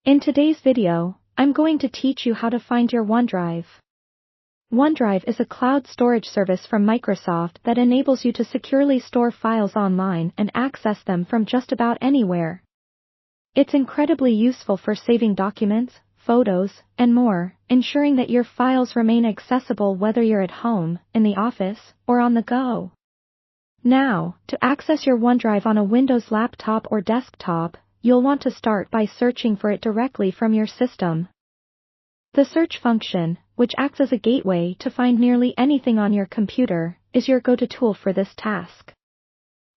In today's video, I'm going to teach you how to find your OneDrive. OneDrive is a cloud storage service from Microsoft that enables you to securely store files online and access them from just about anywhere. It's incredibly useful for saving documents, photos, and more, ensuring that your files remain accessible whether you're at home, in the office, or on the go. Now, to access your OneDrive on a Windows laptop or desktop, you'll want to start by searching for it directly from your system. The search function, which acts as a gateway to find nearly anything on your computer, is your go-to tool for this task.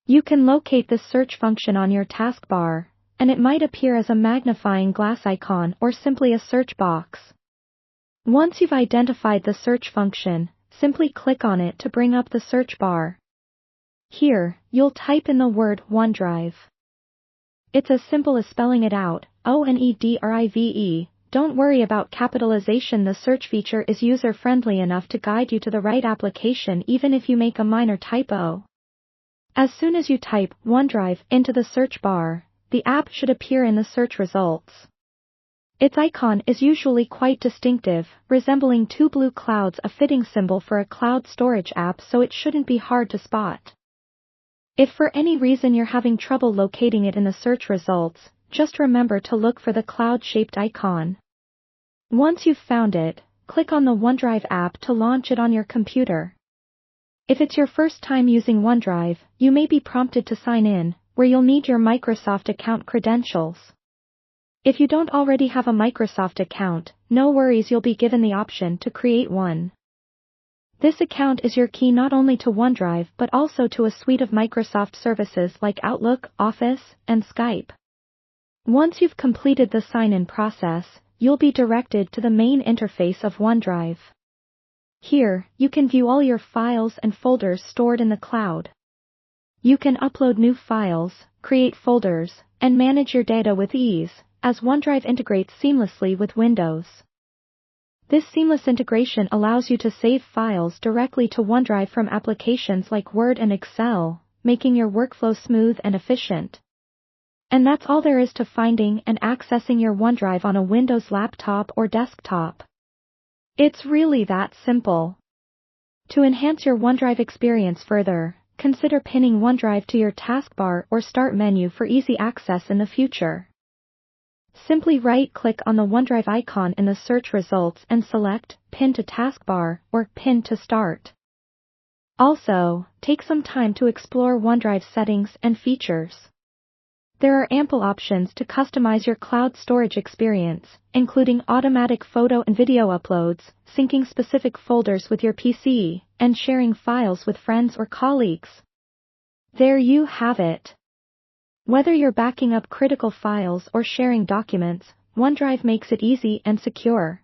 You can locate this search function on your taskbar, and it might appear as a magnifying glass icon or simply a search box. Once you've identified the search function, simply click on it to bring up the search bar. Here, you'll type in the word OneDrive. It's as simple as spelling it out, Onedrive. Don't worry about capitalization. The search feature is user-friendly enough to guide you to the right application even if you make a minor typo. As soon as you type OneDrive into the search bar, the app should appear in the search results. Its icon is usually quite distinctive, resembling two blue clouds, a fitting symbol for a cloud storage app, so it shouldn't be hard to spot. If for any reason you're having trouble locating it in the search results, just remember to look for the cloud-shaped icon. Once you've found it, click on the OneDrive app to launch it on your computer. If it's your first time using OneDrive, you may be prompted to sign in, where you'll need your Microsoft account credentials. If you don't already have a Microsoft account, no worries, you'll be given the option to create one. This account is your key not only to OneDrive but also to a suite of Microsoft services like Outlook, Office, and Skype. Once you've completed the sign-in process, you'll be directed to the main interface of OneDrive. Here, you can view all your files and folders stored in the cloud. You can upload new files, create folders, and manage your data with ease, as OneDrive integrates seamlessly with Windows. This seamless integration allows you to save files directly to OneDrive from applications like Word and Excel, making your workflow smooth and efficient. And that's all there is to finding and accessing your OneDrive on a Windows laptop or desktop. It's really that simple. To enhance your OneDrive experience further, consider pinning OneDrive to your taskbar or start menu for easy access in the future. Simply right-click on the OneDrive icon in the search results and select Pin to Taskbar or Pin to Start. Also, take some time to explore OneDrive settings and features. There are ample options to customize your cloud storage experience, including automatic photo and video uploads, syncing specific folders with your PC, and sharing files with friends or colleagues. There you have it. Whether you're backing up critical files or sharing documents, OneDrive makes it easy and secure.